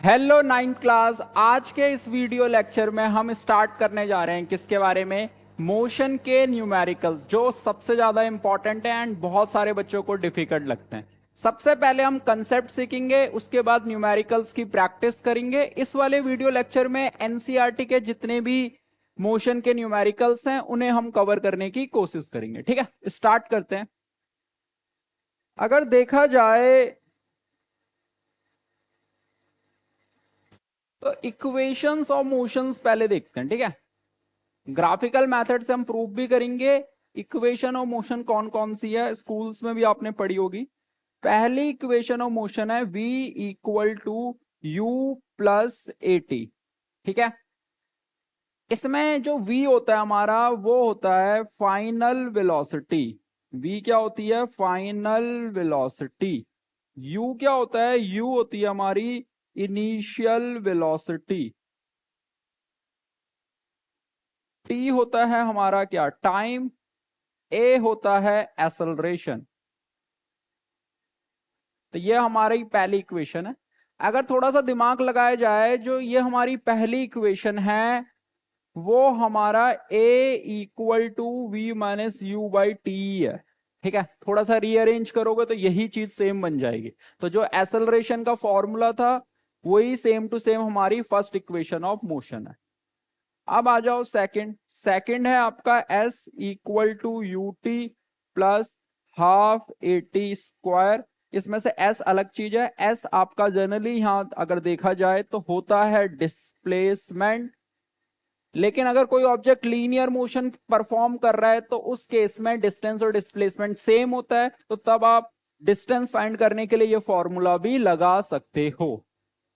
Hello ninth class. आज के इस वीडियो लेक्चर में हम स्टार्ट करने जा रहे हैं किसके बारे में? मोशन के न्यूमेरिकल्स, जो सबसे ज्यादा इंपॉर्टेंट है एंड बहुत सारे बच्चों को डिफिकल्ट लगते हैं। सबसे पहले हम कंसेप्ट सीखेंगे, उसके बाद न्यूमेरिकल्स की प्रैक्टिस करेंगे। इस वाले वीडियो लेक्चर में एनसीईआरटी के जितने भी मोशन के न्यूमेरिकल्स हैं उन्हें हम कवर करने की कोशिश करेंगे। ठीक है, स्टार्ट करते हैं। अगर देखा जाए तो इक्वेशंस ऑफ मोशंस पहले देखते हैं। ठीक है, ग्राफिकल मेथड से हम प्रूफ भी करेंगे। इक्वेशन ऑफ मोशन कौन कौन सी है, स्कूल्स में भी आपने पढ़ी होगी। पहली इक्वेशन ऑफ मोशन है v equal to u plus a t. ठीक है, इसमें जो v होता है हमारा वो होता है फाइनल वेलोसिटी। v क्या होती है? Final velocity. u क्या होता है? u होती है हमारी इनिशियल वेलोसिटी। t होता है हमारा क्या? टाइम। a होता है एक्सेलरेशन। तो ये हमारी पहली इक्वेशन है। अगर थोड़ा सा दिमाग लगाया जाए, जो ये हमारी पहली इक्वेशन है वो हमारा a equal to v minus u by t है। ठीक है, थोड़ा सा रीअरेंज करोगे तो यही चीज सेम बन जाएगी। तो जो एक्सेलरेशन का फॉर्मूला था वही सेम टू सेम हमारी फर्स्ट इक्वेशन ऑफ मोशन है। अब आ जाओ सेकंड। सेकंड है आपका s equal to u t plus half a t square. इसमें से s अलग चीज है। s आपका जनरली यहां अगर देखा जाए तो होता है डिस्प्लेसमेंट। लेकिन अगर कोई ऑब्जेक्ट लीनियर मोशन परफॉर्म कर रहा है तो उस केस में डिस्टेंस और डिस्प्लेसमेंट सेम होता है, तो तब आप डिस्टेंस फाइंड करने के लिए ये फॉर्मूला भी लगा सकते हो।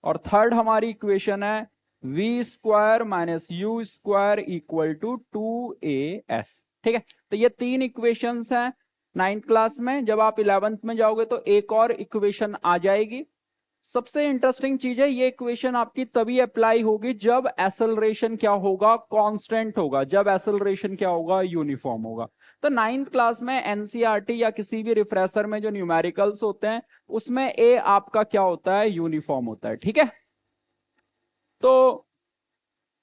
और थर्ड हमारी इक्वेशन है v square minus u square equal to two a s. ठीक है, तो ये तीन इक्वेशंस हैं। नाइन्थ क्लास में जब आप 11th में जाओगे तो एक और इक्वेशन आ जाएगी। सबसे इंटरेस्टिंग चीज है, ये इक्वेशन आपकी तभी अप्लाई होगी जब एक्सेलरेशन क्या होगा? कांस्टेंट होगा। जब एक्सेलरेशन क्या होगा? यूनिफॉर्म होगा। तो नाइन्थ क्लास में एनसीईआरटी या किसी भी रिफ्रेशर में जो न्यूमेरिकल्स होते हैं उसमें ए आपका क्या होता है? यूनिफॉर्म होता है। ठीक है, तो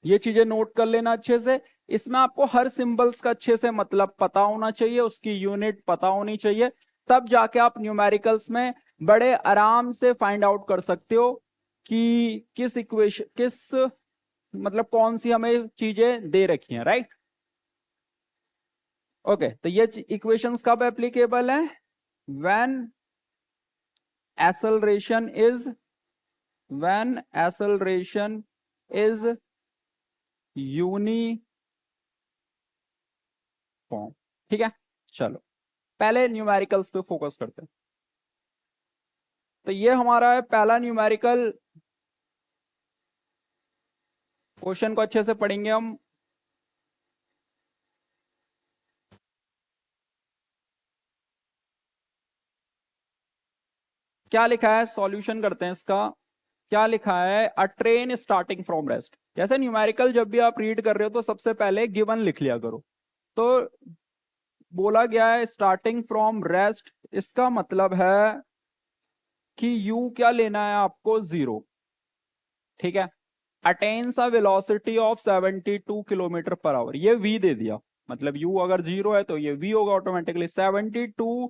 ये चीजें नोट कर लेना अच्छे से। इसमें आपको हर सिंबल्स का अच्छे से मतलब पता होना चाहिए, उसकी यूनिट पता होनी चाहिए, तब जाके आप न्यूमेरिकल्स में बड़े आराम से फाइंड आउट कर सकते हो कि किस इक्वेशन मतलब कौन सी हमें चीजें दे रखी हैं। Right, okay. तो ये इक्वेशंस कब एप्लीकेबल है? When acceleration is when acceleration is uniform. ठीक है, चलो पहले न्यूमेरिकल्स पे फोकस करते हैं। तो ये हमारा है पहला न्यूमेरिकल। क्वेश्चन को अच्छे से पढ़ेंगे हम। क्या लिखा है, सॉल्यूशन करते हैं इसका। क्या लिखा है? अ ट्रेन स्टार्टिंग फ्रॉम रेस्ट। जैसे न्यूमेरिकल जब भी आप रीड कर रहे हो तो सबसे पहले गिवन लिख लिया करो। तो बोला गया है स्टार्टिंग फ्रॉम रेस्ट, इसका मतलब है कि यू क्या लेना है आपको? जीरो। ठीक है, attains a velocity of 72 kilometre per our. ये v दे दिया, मतलब u अगर जीरो है तो ये v होगा ऑटोमेटिकली 72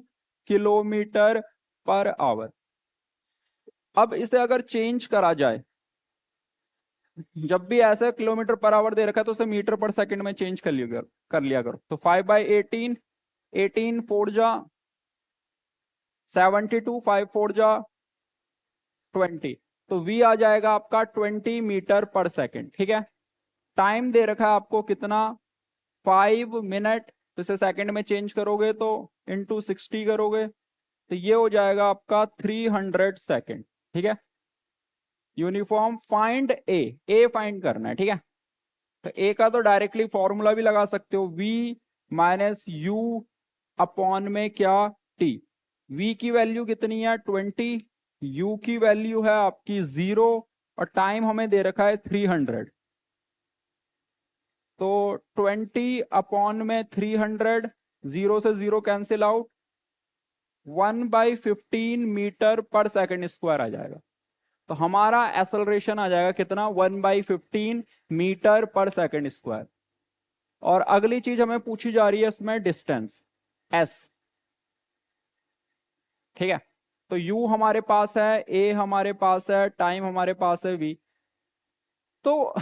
किलोमीटर पर आवर। अब इसे अगर चेंज करा जाए, जब भी ऐसे किलोमीटर पर आवर दे रखा है तो उसे मीटर पर सेकंड में चेंज कर लिया करो। तो 5/18, 18 फोर जा 72, 5 फोर जा 20, तो v आ जाएगा आपका 20 मीटर पर सेकंड। ठीक है, टाइम दे रखा है आपको कितना? 5 मिनट। तो इसे सेकंड में चेंज करोगे तो इंटू 60 करोगे तो ये हो जाएगा आपका 300 सेकंड। ठीक है, यूनिफॉर्म फाइंड ए फाइंड करना है। ठीक है, तो ए का तो डायरेक्टली फॉर्मूला भी लगा सकते हो, v माइनस यू अपॉन में क्या? टी। v की वैल्यू कितनी है? 20, u की वैल्यू है आपकी 0 और टाइम हमें दे रखा है 300। तो 20 अपॉन में 300, 0 से 0 कैंसिल आउट, 1/15 मीटर पर सेकंड स्क्वायर आ जाएगा। तो हमारा एक्सेलरेशन आ जाएगा कितना 1/15 मीटर पर सेकंड स्क्वायर। और अगली चीज हमें पूछी जा रही है इसमें डिस्टेंस एस, ठीक है। तो u हमारे पास है, a हमारे पास है, टाइम हमारे पास है v। तो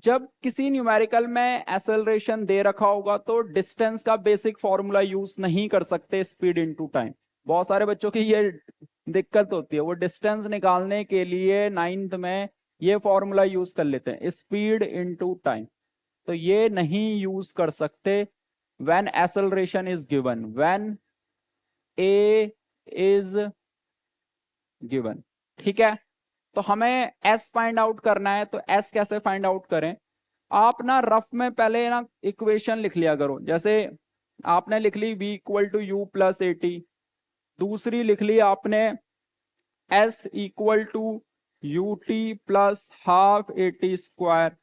जब किसी न्यूमेरिकल में एक्सेलरेशन दे रखा होगा तो डिस्टेंस का बेसिक फॉर्मूला यूज नहीं कर सकते स्पीड इनटू टाइम। बहुत सारे बच्चों की ये दिक्कत होती है, वो डिस्टेंस निकालने के लिए 9th में ये फॉर्मूला यूज कर लेते हैं स्पीड इनटू टाइम। तो ये नहीं यूज कर सकते when acceleration is given, when a is given, ठीक है। तो हमें s फाइंड आउट करना है, तो s कैसे फाइंड आउट करें? आप ना रफ में पहले ना इक्वेशन लिख लिया करो। जैसे आपने लिख ली v equal to u plus a t, दूसरी लिख ली आपने s equal to u t plus half a t square,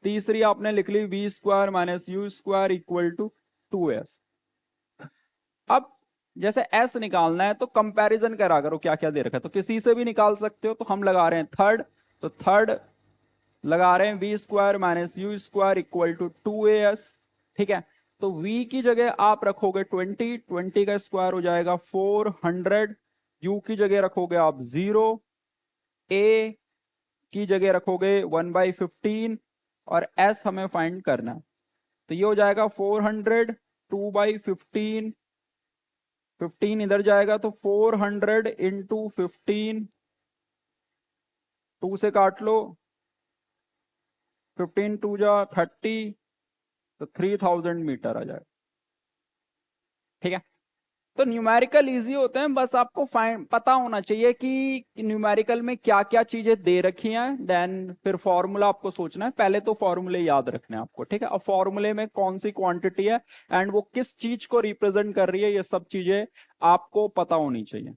तीसरी आपने लिख ली v square minus u square equal to 2s। अब जैसे s निकालना है तो कंपैरिजन करा करो क्या क्या दे रखा है, तो किसी से भी निकाल सकते हो। तो हम लगा रहे हैं थर्ड, तो थर्ड लगा रहे हैं v square minus u square equal to 2as, ठीक है। तो v की जगह आप रखोगे 20, 20 का स्क्वायर हो जाएगा 400, u की जगह रखोगे आप 0, a की जगह रखोगे 1/15 और s हमें फाइंड करना है। तो ये हो जाएगा 400, 2/15, 15 इधर जाएगा तो 400 इंटू 15, 2 से काट लो, 15 2 जा 30, तो 3000 मीटर आ जाएगा, ठीक है। तो न्यूमेरिकल इजी होते हैं, बस आपको फाइंड पता होना चाहिए कि न्यूमेरिकल में क्या क्या चीजें दे रखी हैं, देन फिर फॉर्मूला आपको सोचना है। पहले तो फॉर्मूले याद रखने हैं आपको, ठीक है। अब फॉर्मूले में कौन सी क्वांटिटी है एंड वो किस चीज को रिप्रेजेंट कर रही है, ये सब चीजें आपको पता होनी चाहिए।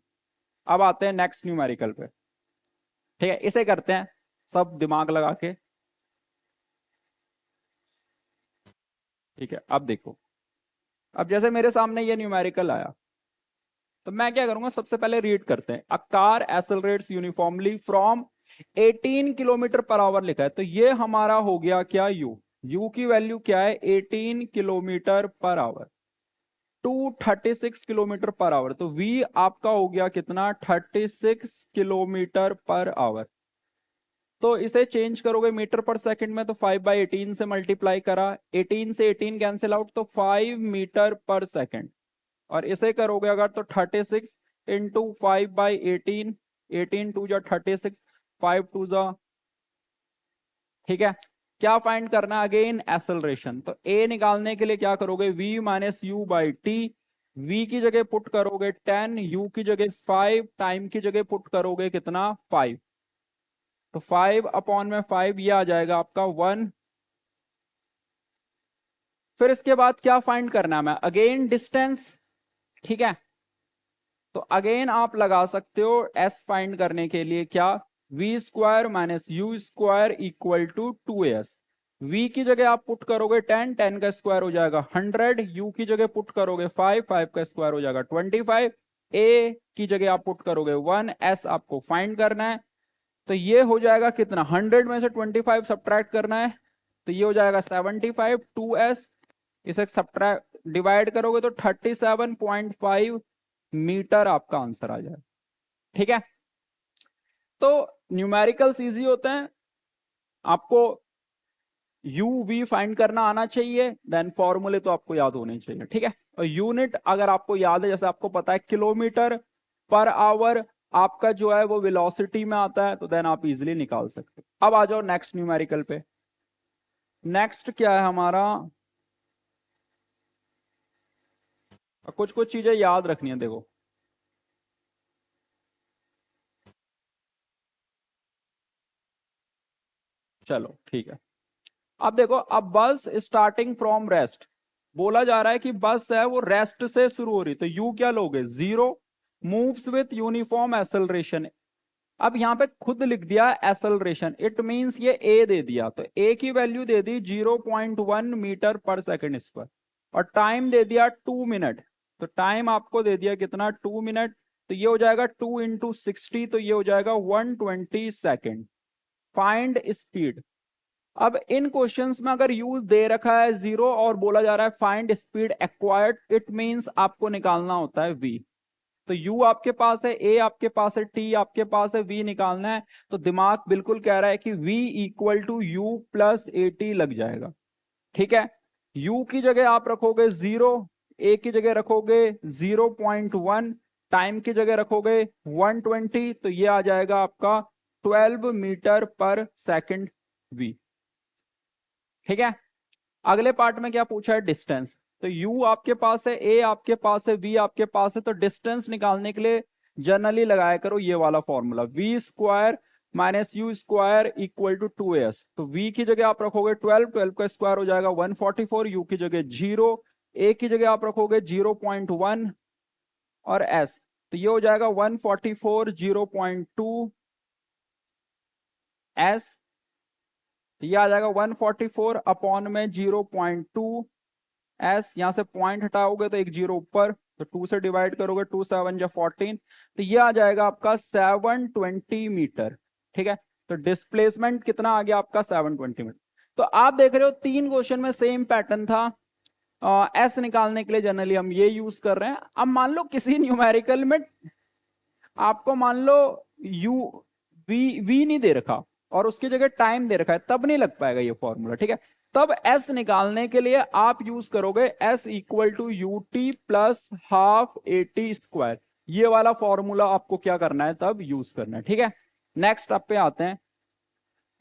अब आते हैं नेक्स्ट न्यूमेरिकल पे, ठीक है। इसे करते हैं सब दिमाग लगा के, ठीक है। अब देखो, अब जैसे मेरे सामने ये न्यूमेरिकल आया तो मैं क्या करूंगा, सबसे पहले रीड करते हैं। A car accelerates uniformly from 18 kilometre per our लिखा है, तो ये हमारा हो गया क्या u की वैल्यू क्या है 18 kilometre per hour to 36 kilometre per hour. तो v आपका हो गया कितना 36 किलोमीटर पर आवर। तो इसे चेंज करोगे मीटर पर सेकंड में, तो 5/18 से मल्टीप्लाई करा, 18 से 18 कैंसिल आउट, तो 5 मीटर पर सेकंड। और इसे करोगे अगर तो 36 इंटू 5/18, 18 टू जा 36, 5 टू जा, ठीक है। क्या फाइंड करना है अगेन एक्सेलरेशन, तो a निकालने के लिए क्या करोगे v minus u by T, v की जगह पुट करोगे 10, u की जगह 5, टाइम की जगह पुट करोगे कितना 5, तो 5/5 ये आ जाएगा आपका 1। फिर इसके बाद क्या फाइंड करना है, मैं अगेन डिस्टेंस, ठीक है। तो अगेन आप लगा सकते हो s फाइंड करने के लिए क्या, v square minus u square equal to 2as। v की जगह आप पुट करोगे 10, 10 का स्क्वायर हो जाएगा 100, u की जगह पुट करोगे 5, 5 का स्क्वायर हो जाएगा 25, a की जगह आप पुट करोगे 1, s आपको फाइंड करना है। तो ये हो जाएगा कितना, 100 में से 25 सब्ट्रैक्ट करना है, तो ये हो जाएगा 75, 2s, इसे सब्ट्रैक्ट डिवाइड करोगे तो 37.5 मीटर आपका आंसर आ जाए, ठीक है। तो न्यूमेरिकल्स इजी होते हैं, आपको u v फाइंड करना आना चाहिए, देन फॉर्मूले तो आपको याद होने चाहिए, ठीक है। और यूनिट अगर आपको याद है, जैसे आपको पता है किलोमीटर पर आवर आपका जो है वो वेलोसिटी में आता है, तो देन आप इजीली निकाल सकते हो। अब आ जाओ नेक्स्ट न्यूमेरिकल पे। नेक्स्ट क्या है हमारा, कुछ कुछ चीजें याद रखनी है, देखो चलो ठीक है। अब देखो, अब बस स्टार्टिंग फ्रॉम रेस्ट, बोला जा रहा है कि बस है वो रेस्ट से शुरू हो रही, तो यू क्या लोगे 0, मूव्स विथ यूनिफॉर्म एक्सेलरेशन। अब यहाँ पे खुद लिख दिया एक्सेलरेशन, इट मींस ये ए दे दिया, तो ए की वैल्यू दे दी 0.1 मीटर पर सेकेंड स्क्वायर, और टाइम दे दिया 2 मिनट, तो टाइम आपको दे दिया कितना 2 मिनट। तो ये हो जाएगा 2 इंटू 60, तो ये हो जाएगा 120 सेकेंड। Find speed. अब इन क्वेश्चंस में अगर यूज दे रखा है 0 और बोला जा रहा है find speed acquired, it means आपको निकालना होता है v। तो u आपके पास है, a आपके पास है, t आपके पास है, v निकालना है। तो दिमाग बिल्कुल कह रहा है कि v equal to u plus at लग जाएगा। ठीक है, u की जगह आप रखोगे 0, a की जगह रखोगे 0.1, टाइम की जगह रखोगे 120, तो ये आ जाएगा आपका 12 मीटर पर सेकंड v। ठीक है, अगले पार्ट में क्या पूछा है, डिस्टेंस। तो u आपके पास है, a आपके पास है, v आपके पास है, तो डिस्टेंस निकालने के लिए जनरली लगाया करो ये वाला formula, v square minus u square equal to 2as। तो v की जगह आप रखोगे 12, 12 का स्क्वायर हो जाएगा 144, u की जगह 0, a की जगह आप रखोगे 0.1 और s, तो ये हो जाएगा 144 0.2 s। ये आ जाएगा 144 अपॉन में 0.2 s, यहां से पॉइंट हटाओगे तो एक जीरो ऊपर, तो 2 से डिवाइड करोगे, 2 7 या 14, तो ये आ जाएगा आपका 720 मीटर। ठीक है, तो डिस्प्लेसमेंट कितना आ गया आपका 720 मीटर। तो आप देख रहे हो 3 क्वेश्चन में सेम पैटर्न था। एस निकालने के लिए जनरली हम ये यूज कर रहे हैं। अब मान लो किसी न्यूमेरिकल में आपको मान लो यू वी नहीं दे रखा और उसकी जगह टाइम दे रखा है, तब नहीं लग पाएगा ये फॉर्मूला। ठीक है, तब s निकालने के लिए आप यूज करोगे s equal to u t plus half a t square. ये वाला फॉर्मूला आपको क्या करना है, तब यूज करना है। ठीक है, नेक्स्ट आप पे आते हैं।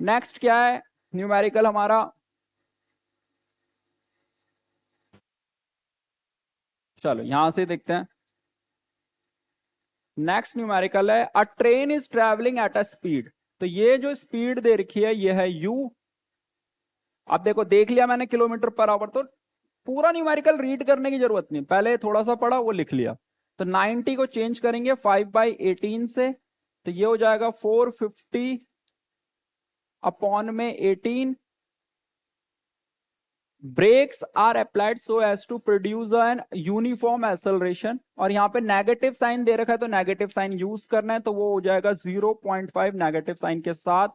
नेक्स्ट क्या है न्यूमेरिकल हमारा, चलो यहां से देखते हैं। नेक्स्ट न्यूमेरिकल है अ train is travelling at a speed. तो ये जो स्पीड दे रखी है ये है u। अब देखो, देख लिया मैंने किलोमीटर पर आवर, तो पूरा न्यूमेरिकल रीड करने की जरूरत नहीं, पहले थोड़ा सा पढ़ा वो लिख लिया। तो 90 को चेंज करेंगे 5/18 से, तो ये हो जाएगा 450 अपॉन में 18। Brakes are applied so as to produce an uniform acceleration, और यहाँ पे नेगेटिव साइन दे रखा है तो नेगेटिव साइन यूज करना है, तो वो हो जाएगा 0.5 नेगेटिव साइन के साथ।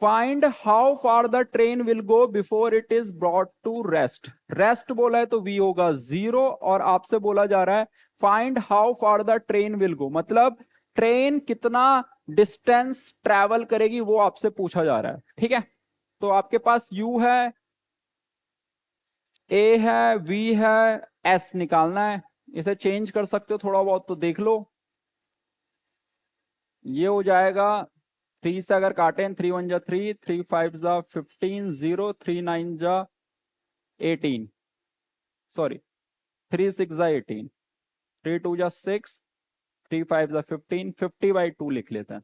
Find how far the train will go before it is brought to rest. Rest बोला है तो v होगा 0, और आपसे बोला जा रहा है find how far the train will गो, मतलब ट्रेन कितना डिस्टेंस ट्रेवल करेगी वो आपसे पूछा जा रहा है। ठीक है, तो आपके पास u है, a है, v है, s निकालना है। इसे चेंज कर सकते हो थोड़ा बहुत तो देख लो। ये हो जाएगा 3 से अगर काटें 3 1 जा 3, 3 5 जा 15, 0 3 9 जा 18, सॉरी 3 6 जा 18, 3 2 जा 6, 3 5 जा 15, 50/2 लिख लेते हैं।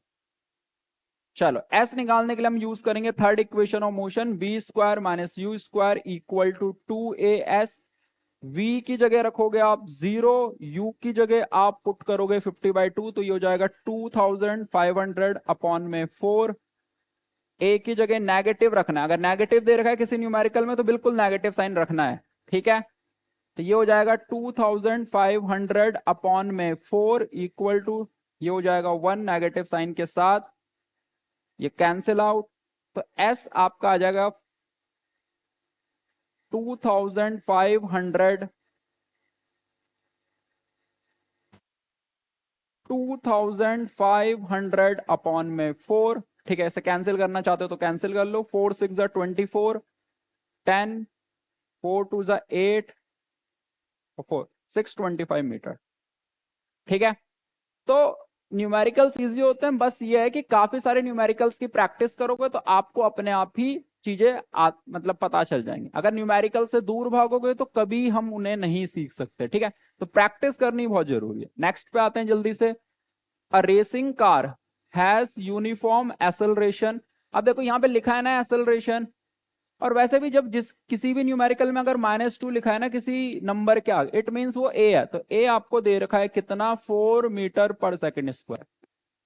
चलो s निकालने के लिए हम यूज करेंगे third equation of motion, v square minus u square equal to 2as। v की जगह रखोगे आप 0, u की जगह आप पुट करोगे 50/2, तो ये हो जाएगा 2500 अपॉन में 4। a की जगह नेगेटिव रखना है, अगर नेगेटिव दे रखा है किसी न्यूमेरिकल में तो बिल्कुल नेगेटिव साइन रखना है। ठीक है, तो ये हो जाएगा 2500 अपॉन में 4 इक्वल टू, ये हो जाएगा 1 नेगेटिव साइन के साथ, ये कैंसिल आउट, तो s आपका आ जाएगा 2500 अपॉन में 4। ठीक है, ऐसे कैंसिल करना चाहते हो तो कैंसिल कर लो, 4 6 जा 24, 10 4 2 जा 8 और 4 625 मीटर। ठीक है, तो न्यूमेरिकल्स इजी होते हैं, बस ये है कि काफी सारे न्यूमेरिकल्स की प्रैक्टिस करोगे तो आपको अपने आप ही चीजें मतलब पता चल जाएंगी। अगर न्यूमेरिकल से दूर भागोगे तो कभी हम उन्हें नहीं सीख सकते। ठीक है, तो प्रैक्टिस करनी बहुत जरूरी है। नेक्स्ट पे आते हैं जल्दी से। अ racing car has uniform acceleration. अब देखो यहाँ पे लिखा है ना एक्सेलरेशन, और वैसे भी जब किसी भी न्यूमेरिकल में अगर -2 लिखा है ना किसी नंबर के आगे, इट मींस वो a है, तो a आपको दे रखा है कितना, 4 मीटर पर second square.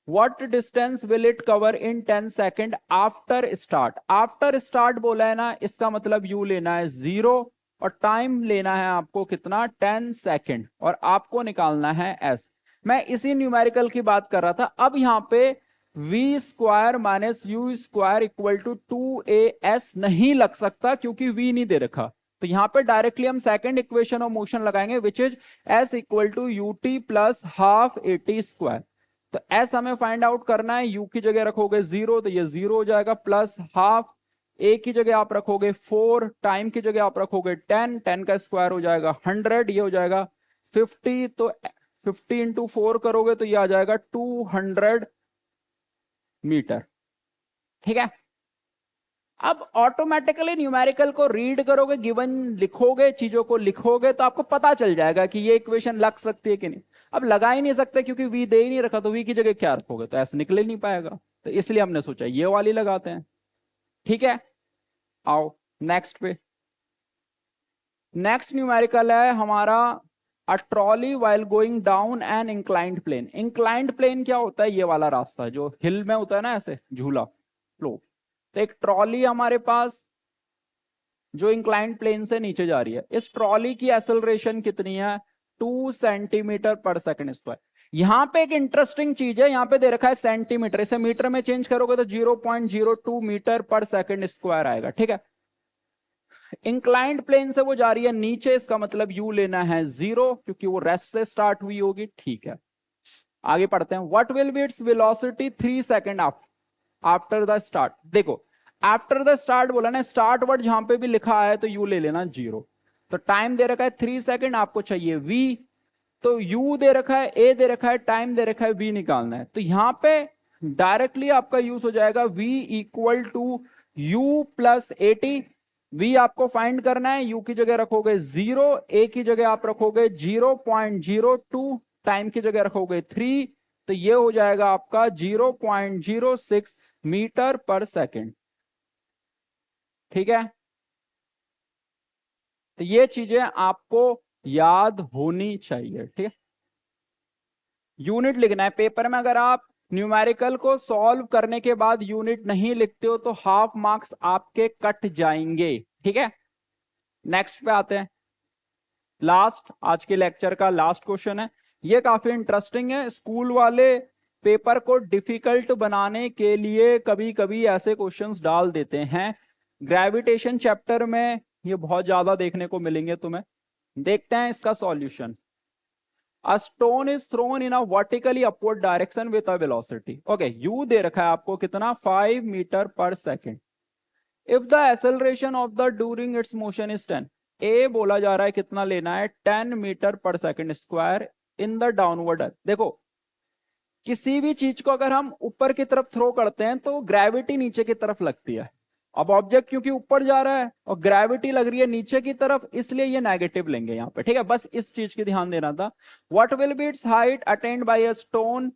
What distance will it cover in 10 second after start. After start बोला है ना, इसका मतलब u लेना है 0 और टाइम लेना है आपको कितना, 10 सेकंड, और आपको निकालना है s। मैं इसी न्यूमेरिकल की बात कर रहा था। अब यहाँ पे v square minus u square equal to 2as नहीं लग सकता क्योंकि v नहीं दे रखा। तो यहाँ पे डायरेक्टली हम सेकंड इक्वेशन ऑफ मोशन लगाएंगे which is s equal to u t plus half a t square. तो s हमें फाइंड आउट करना है, u की जगह रखोगे 0 तो ये 0 हो जाएगा, प्लस हाफ a की जगह आप रखोगे 4, टाइम की जगह आप रखोगे 10, 10 का स्क्वायर हो जाएगा 100, ये हो जाएगा 50। तो 50 इंटू 4 करोगे तो ये आ जाएगा 200 मीटर। ठीक है, अब ऑटोमेटिकली न्यूमेरिकल को रीड करोगे, गिवन लिखोगे, चीजों को लिखोगे तो आपको पता चल जाएगा कि ये इक्वेशन लग सकती है कि नहीं। अब लगा ही नहीं सकते क्योंकि वी दे ही नहीं रखा, तो वी की जगह क्या रखोगे, तो ऐसे निकल ही नहीं पाएगा। तो इसलिए हमने सोचा ये वाली लगाते हैं। ठीक है, आओ नेक्स्ट पे। नेक्स्ट न्यूमेरिकल है हमारा a trolley while going down an inclined plane. Inclined plane क्या होता है, ये वाला रास्ता जो हिल में होता है ना, ऐसे झूला फ्लो। तो एक ट्रॉली हमारे पास जो इंक्लाइंड प्लेन से नीचे जा रही है, इस ट्रॉली की एक्सेलरेशन कितनी है, 2 सेंटीमीटर पर सेकंड स्क्वायर। यहां पे एक इंटरेस्टिंग चीज है, यहां पे दे रखा है सेंटीमीटर, इसे मीटर में चेंज करोगे तो 0.02 मीटर पर सेकंड स्क्वायर आएगा। ठीक है, इंक्लाइंड प्लेन से वो जा रही है नीचे, इसका मतलब यू लेना है 0 क्योंकि वो रेस्ट से स्टार्ट हुई होगी। ठीक है, आगे पढ़ते हैं। What will be its velocity 3 second after the start. देखो आफ्टर द स्टार्ट बोला ना, स्टार्ट वर्ड जहां पे भी लिखा है तो यू ले लेना 0। तो टाइम दे रखा है 3 सेकंड, आपको चाहिए v, तो u दे रखा है, a दे रखा है, टाइम दे रखा है, v निकालना है। तो यहां पे डायरेक्टली आपका यूज हो जाएगा v equal to u plus 80। v आपको फाइंड करना है, u की जगह रखोगे 0, a की जगह आप रखोगे 0.02, टाइम की जगह रखोगे 3, तो ये हो जाएगा आपका 0.06 मीटर पर सेकंड। ठीक है, तो ये चीजें आपको याद होनी चाहिए। ठीक है, यूनिट लिखना है पेपर में। अगर आप न्यूमेरिकल को सॉल्व करने के बाद यूनिट नहीं लिखते हो तो हाफ मार्क्स आपके कट जाएंगे। ठीक है, नेक्स्ट पे आते हैं। लास्ट आज के लेक्चर का लास्ट क्वेश्चन है, ये काफी इंटरेस्टिंग है। स्कूल वाले पेपर को डिफिकल्ट बनाने के लिए कभी कभी ऐसे क्वेश्चंस डाल देते हैं। ग्रेविटेशन चैप्टर में ये बहुत ज्यादा देखने को मिलेंगे तुम्हें। देखते हैं इसका solution. A stone is thrown in a vertically upward direction with a velocity. Okay, u दे रखा है आपको कितना, 5 मीटर पर second. If the acceleration of the during its motion is 10, a बोला जा रहा है कितना लेना है, 10 मीटर पर second square in the downward. देखो किसी भी चीज को अगर हम ऊपर की तरफ थ्रो करते हैं तो ग्रेविटी नीचे की तरफ लगती है। अब ऑब्जेक्ट क्योंकि ऊपर जा रहा है और ग्रेविटी लग रही है नीचे की तरफ, इसलिए ये नेगेटिव लेंगे यहाँ पे। ठीक है, बस इस चीज की ध्यान देना था। What will be it's height attend bye a stone.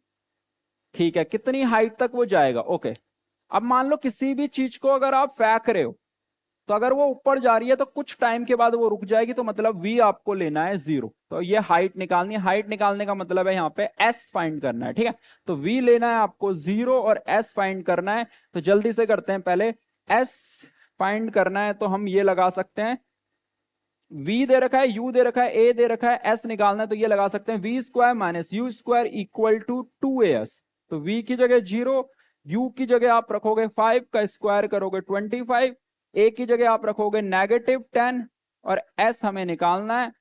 ठीक है, कितनी हाइट तक वो जाएगा। ओके, अब मान लो किसी भी चीज को अगर आप फेंक रहे हो तो अगर वो ऊपर जा रही है तो कुछ टाइम के बाद वो रुक जाएगी, तो मतलब v आपको लेना है 0। तो ये हाइट निकालनी है, हाइट निकालने का मतलब है यहाँ पे s फाइंड करना है। ठीक है, तो v लेना है आपको 0 और s फाइंड करना है। तो जल्दी से करते हैं, पहले s फाइंड करना है तो हम ये लगा सकते हैं, v दे रखा है, u दे रखा है, a दे रखा है, s निकालना है तो ये लगा सकते हैं v square minus u square equal to 2as। तो v की जगह 0, u की जगह आप रखोगे 5 का स्क्वायर करोगे 25, a की जगह आप रखोगे -10 और s हमें निकालना है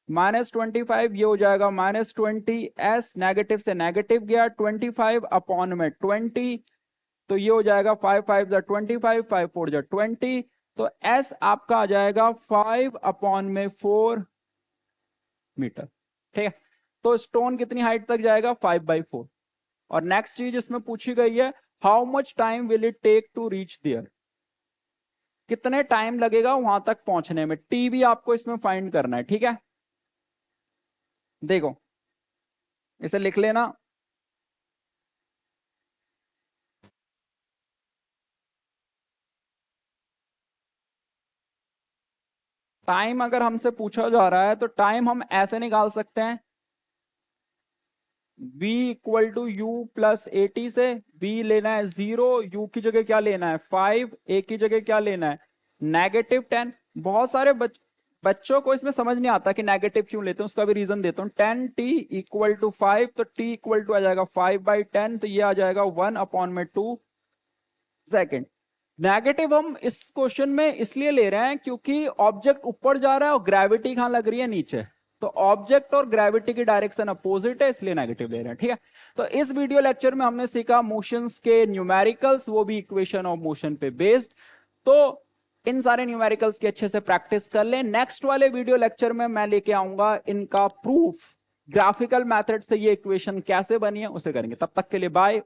-25, ये हो जाएगा -20, s नेगेटिव से नेगेटिव गया, 25 अपॉन में 20, तो ये हो जाएगा 5 5 25, 5 4 20, तो s आपका आ जाएगा 5 अपॉन में 4 मीटर। ठीक है, तो स्टोन कितनी हाइट तक जाएगा, 5/4। और नेक्स्ट चीज इसमें पूछी गई है, how much time will it take to reach there. कितने टाइम लगेगा वहां तक पहुंचने में, टी भी आपको इसमें फाइंड करना है। ठीक है, देखो इसे लिख लेना। टाइम अगर हमसे पूछा जा रहा है तो टाइम हम ऐसे निकाल सकते हैं, v equal to u plus 80 से v लेना है 0, u की जगह क्या लेना है 5, a की जगह क्या लेना है -10। बहुत सारे बच्चों को इसमें समझ नहीं आता कि नेगेटिव क्यों लेते हैं, उसका भी रीजन देता हूं। 10t इक्वल टू 5, तो t इक्वल टू आ जाएगा 5/10, तो ये आ जाएगा 1/2 सेकेंड। नेगेटिव हम इस क्वेश्चन में इसलिए ले रहे हैं क्योंकि ऑब्जेक्ट ऊपर जा रहा है और ग्रेविटी कहां लग रही है, नीचे। तो ऑब्जेक्ट और ग्रेविटी की डायरेक्शन अपोजिट है, इसलिए नेगेटिव ले रहे हैं, ठीक है। तो इस वीडियो लेक्चर में हमने सीखा मोशंस के न्यूमेरिकल्स, वो भी इक्वेशन ऑफ मोशन पे बेस्ड। तो इन सारे न्यूमेरिकल्स की अच्छे से प्रैक्टिस कर लें। नेक्स्ट वाले वीडियो लेक्चर में मैं लेके आऊंगा इनका प्रूफ, ग्राफिकल मेथड से ये इक्वेशन कैसे बनी है उसे करेंगे। तब तक के लिए बाय।